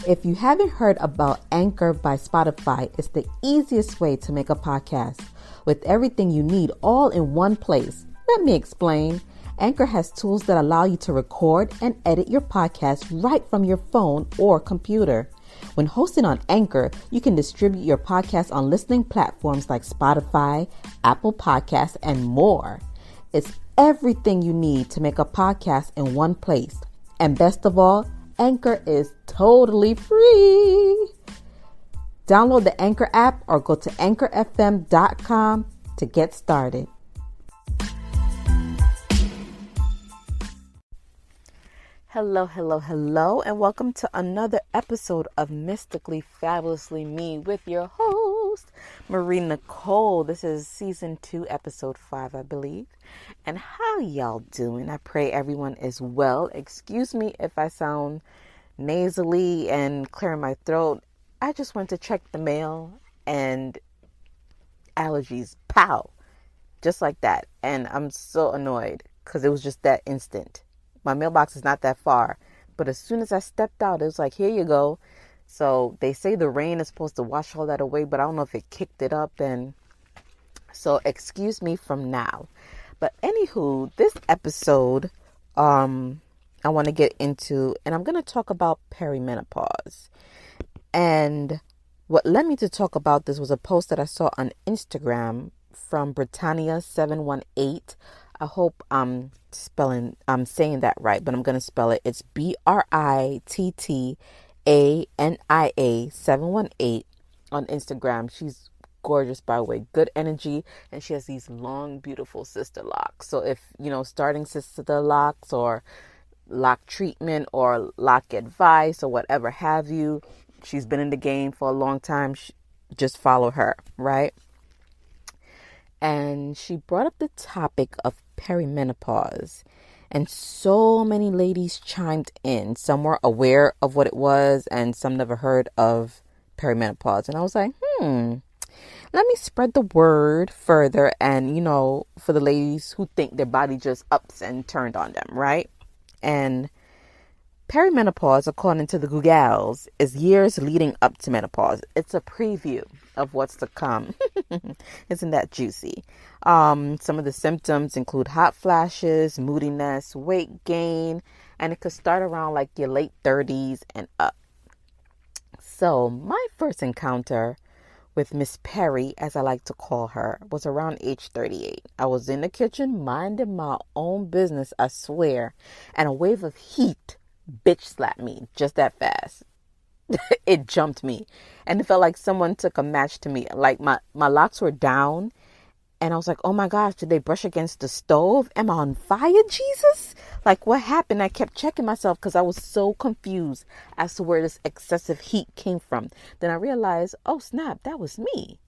If you haven't heard about Anchor by Spotify, it's the easiest way to make a podcast with everything you need all in one place. Let me explain. Anchor has tools that allow you to record and edit your podcast right from your phone or computer. When hosting on Anchor, you can distribute your podcast on listening platforms like Spotify, Apple Podcasts, and more. It's everything you need to make a podcast in one place. And best of all, Anchor is totally free. Download the Anchor app or go to anchorfm.com to get started. Hello, and welcome to another episode of Mystically Fabulously Me with your host, Marie Nicole. This is season 2, episode 5, I believe. And how y'all doing? I pray everyone is well. Excuse me if I sound nasally and clearing my throat. I just went to check the mail and allergies, pow, just like that. And I'm so annoyed because it was just that instant. My mailbox is not that far, but as soon as I stepped out, it was like, here you go. So they say the rain is supposed to wash all that away, but I don't know if it kicked it up. And so excuse me from now. But anywho, this episode, I want to get into, and I'm going to talk about perimenopause. And what led me to talk about this was a post that I saw on Instagram from Britannia718. I hope I'm saying that right, but I'm going to spell it. It's BRITTANIA 718 on Instagram. She's gorgeous, by the way, good energy. And she has these long, beautiful sister locks. So if, starting sister locks or lock treatment or lock advice or whatever have you, she's been in the game for a long time. Just follow her, right? And she brought up the topic of perimenopause. And so many ladies chimed in. Some were aware of what it was and some never heard of perimenopause. And I was like, let me spread the word further. And, for the ladies who think their body just ups and turned on them, right? And perimenopause, according to the Googles, is years leading up to menopause. It's a preview of what's to come. Isn't that juicy? Some of the symptoms include hot flashes, moodiness, weight gain, and it could start around like your late 30s and up. So my first encounter with Miss Perry, as I like to call her, was around age 38. I was in the kitchen minding my own business, I swear, and a wave of heat bitch slapped me just that fast. It jumped me, and it felt like someone took a match to me. Like my locks were down, and I was like, oh my gosh, did they brush against the stove? Am I on fire, Jesus? Like, what happened? I kept checking myself because I was so confused as to where this excessive heat came from. Then I realized, oh snap, that was me.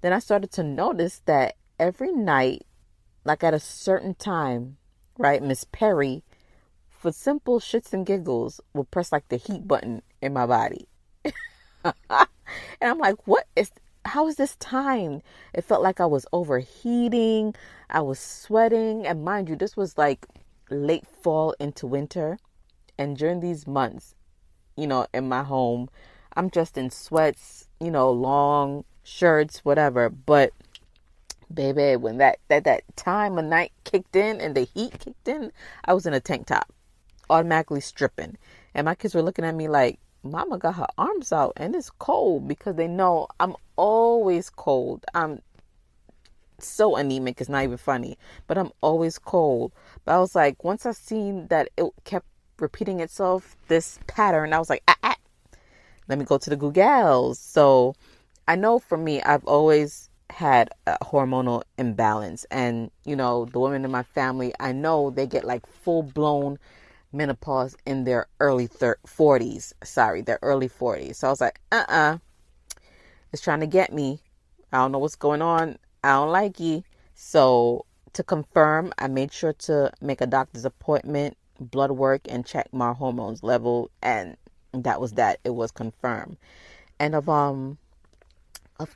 Then I started to notice that every night, like at a certain time, right, Miss Perry, for simple shits and giggles, will press like the heat button in my body. And I'm like, how is this timed? It felt like I was overheating. I was sweating. And mind you, this was like late fall into winter. And during these months, in my home, I'm just in sweats, long shirts, whatever. But baby, when that time of night kicked in and the heat kicked in, I was in a tank top, automatically stripping. And my kids were looking at me like, Mama got her arms out and it's cold, because they know I'm always cold. I'm so anemic, it's not even funny, but I'm always cold. But I was like, once I seen that it kept repeating itself, this pattern, I was like, let me go to the Googles. So I know for me, I've always had a hormonal imbalance, and the women in my family, I know they get like full blown menopause in their early 40s. Their early 40s. So I was like, it's trying to get me. I don't know what's going on. I don't like you. So to confirm, I made sure to make a doctor's appointment, blood work, and check my hormones level. And that was that. It was confirmed. And of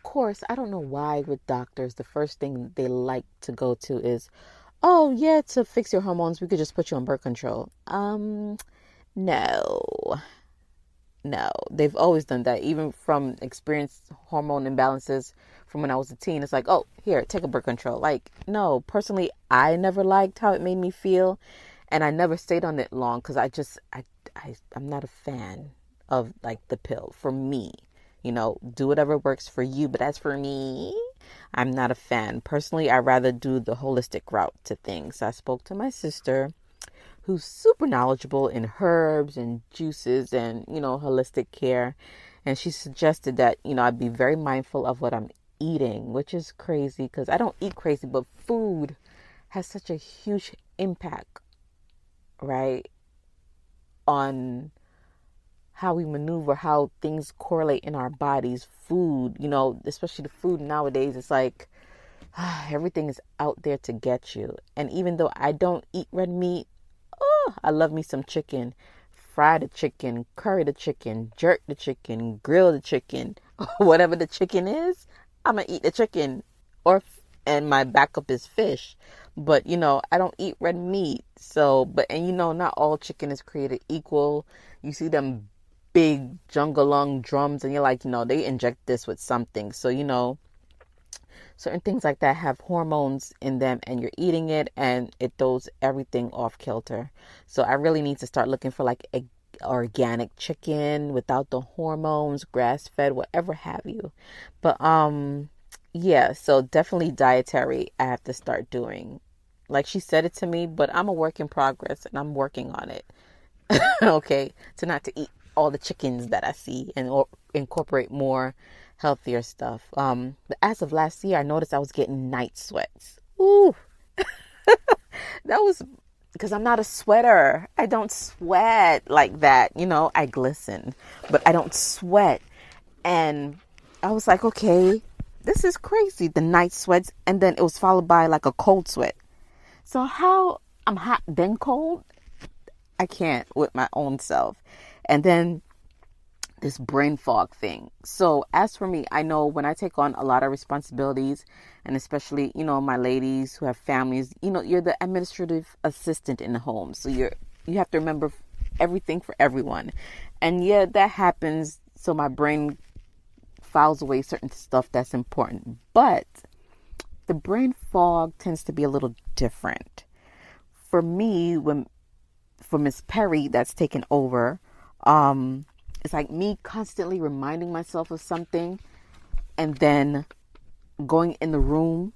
course, I don't know why with doctors, the first thing they like to go to is, oh yeah, to fix your hormones, we could just put you on birth control. No. No, they've always done that. Even from experienced hormone imbalances from when I was a teen, it's like, oh, here, take a birth control. Like, no, personally, I never liked how it made me feel, and I never stayed on it long because I'm not a fan of like the pill for me. Do whatever works for you, but as for me, I'm not a fan. Personally, I rather do the holistic route to things. So I spoke to my sister, who's super knowledgeable in herbs and juices and, holistic care. And she suggested that, I'd be very mindful of what I'm eating, which is crazy because I don't eat crazy, but food has such a huge impact, right, on how we maneuver, how things correlate in our bodies. Food, especially the food nowadays, it's like everything is out there to get you. And even though I don't eat red meat, I love me some chicken. Fry the chicken, curry the chicken, jerk the chicken, grill the chicken, whatever the chicken is, I'm gonna eat the chicken. And my backup is fish. But I don't eat red meat. So, not all chicken is created equal. You see them big jungle lung drums, and you're like, they inject this with something. So, certain things like that have hormones in them, and you're eating it and it throws everything off kilter. So I really need to start looking for like organic chicken without the hormones, grass fed, whatever have you. But yeah, so definitely dietary I have to start doing. Like she said it to me, but I'm a work in progress and I'm working on it. Okay, to not to eat all the chickens that I see and incorporate more healthier stuff. But as of last year, I noticed I was getting night sweats. Ooh, that was because I'm not a sweater. I don't sweat like that. I glisten, but I don't sweat. And I was like, okay, this is crazy. The night sweats, and then it was followed by like a cold sweat. So how I'm hot then cold? I can't with my own self. And then this brain fog thing. So as for me, I know when I take on a lot of responsibilities, and especially, my ladies who have families, you're the administrative assistant in the home. So you have to remember everything for everyone. And yeah, that happens. So my brain files away certain stuff that's important. But the brain fog tends to be a little different. For me, for Miss Perry that's taken over, it's like me constantly reminding myself of something and then going in the room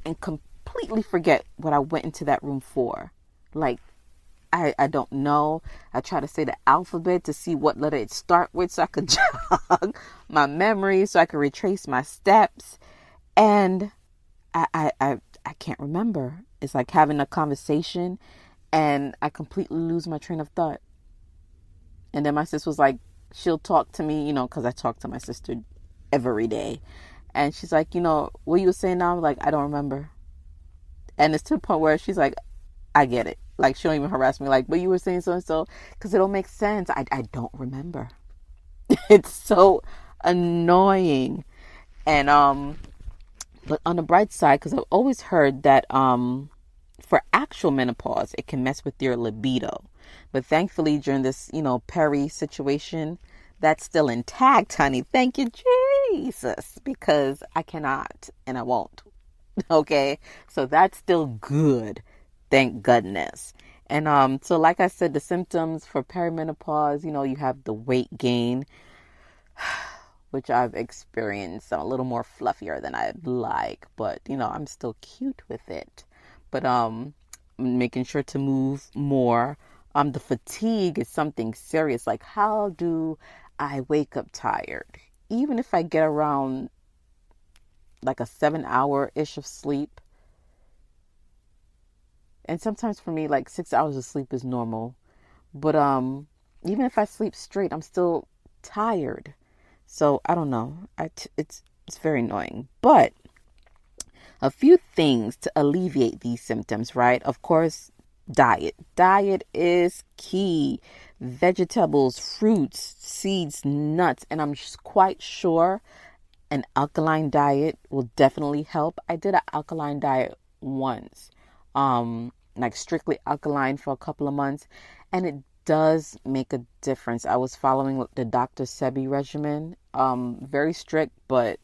and completely forget what I went into that room for. Like, I don't know. I try to say the alphabet to see what letter it start with so I could jog my memory, so I could retrace my steps. And I can't remember. It's like having a conversation and I completely lose my train of thought. And then my sister was like, she'll talk to me, because I talk to my sister every day. And she's like, what you were saying now? I'm like, I don't remember. And it's to the point where she's like, I get it. Like, she don't even harass me. Like, but you were saying so and so, because it don't make sense. I don't remember. It's so annoying. And, but on the bright side, because I've always heard that, for actual menopause, it can mess with your libido. But thankfully, during this, peri situation, that's still intact, honey. Thank you, Jesus, because I cannot and I won't. Okay, so that's still good. Thank goodness. And so like I said, the symptoms for perimenopause, you have the weight gain, which I've experienced a little more fluffier than I'd like, but I'm still cute with it. But making sure to move more. The fatigue is something serious. Like, how do I wake up tired? Even if I get around like a 7-hour-ish of sleep. And sometimes for me, like 6 hours of sleep is normal. But even if I sleep straight, I'm still tired. So I don't know. It's very annoying. But a few things to alleviate these symptoms, right? Of course, diet. Diet is key. Vegetables, fruits, seeds, nuts. And I'm just quite sure an alkaline diet will definitely help. I did an alkaline diet once, like strictly alkaline for a couple of months. And it does make a difference. I was following the Dr. Sebi regimen. Very strict, but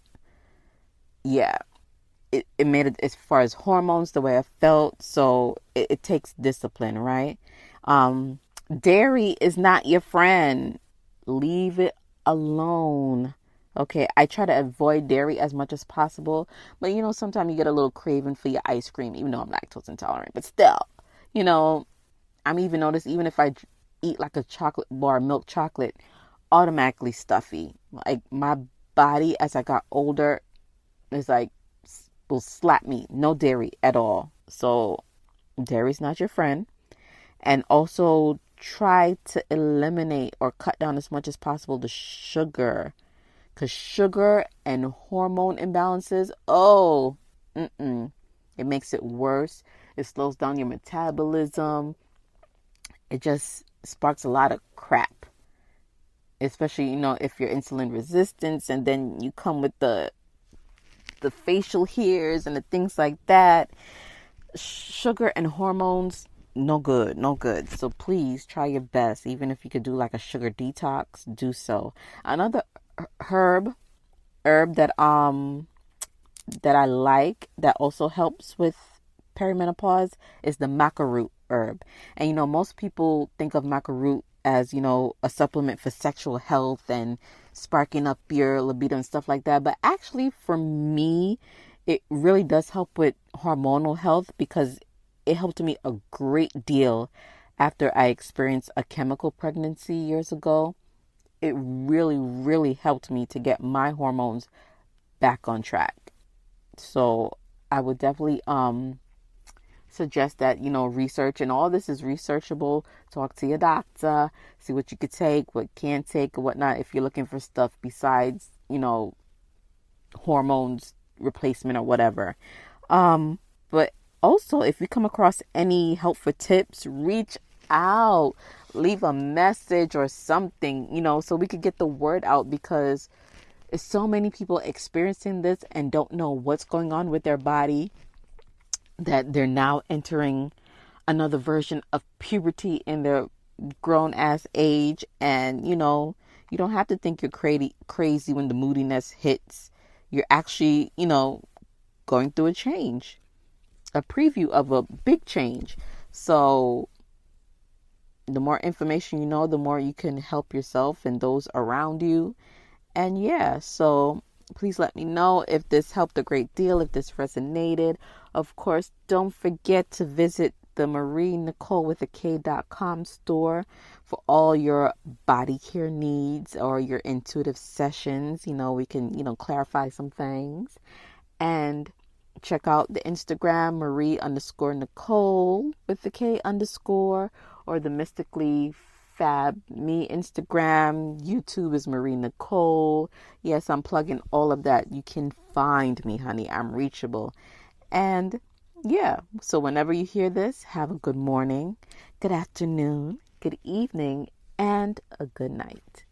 yeah, it made it as far as hormones, the way I felt. So it takes discipline, right? Dairy is not your friend. Leave it alone. Okay, I try to avoid dairy as much as possible, but sometimes you get a little craving for your ice cream, even though I'm lactose intolerant. But still, I'm even noticed, even if I eat like a chocolate bar, milk chocolate, automatically stuffy. Like my body, as I got older, is like will slap me. No dairy at all. So dairy's not your friend. And also try to eliminate or cut down as much as possible the sugar. Because sugar and hormone imbalances, it makes it worse. It slows down your metabolism. It just sparks a lot of crap. Especially, if you're insulin resistant, and then you come with the facial hairs and the things like that. Sugar and hormones, no good. So please try your best. Even if you could do like a sugar detox, do so. Another herb that I like that also helps with perimenopause is the Maca root herb. And most people think of Maca root as a supplement for sexual health and sparking up your libido and stuff like that. But actually, for me, it really does help with hormonal health, because it helped me a great deal after I experienced a chemical pregnancy years ago. It really, really helped me to get my hormones back on track. So I would definitely suggest that, research, and all this is researchable. Talk to your doctor, see what you could take, what can't take, or whatnot, if you're looking for stuff besides, hormones replacement or whatever. But also, if you come across any helpful tips, reach out, leave a message or something, so we could get the word out, because there's so many people experiencing this and don't know what's going on with their body, that they're now entering another version of puberty in their grown ass age. And you don't have to think you're crazy when the moodiness hits. You're actually going through a change, a preview of a big change. So the more information the more you can help yourself and those around you. And yeah, so please let me know if this helped a great deal, if this resonated. Of course, don't forget to visit the MarieNicoleWithAK.com store for all your body care needs or your intuitive sessions. We can, clarify some things. And check out the Instagram, Marie_Nicole with the K_, or the Mystically Fabme Instagram. YouTube is Marie Nicole. Yes, I'm plugging all of that. You can find me, honey. I'm reachable. And yeah, so whenever you hear this, have a good morning, good afternoon, good evening, and a good night.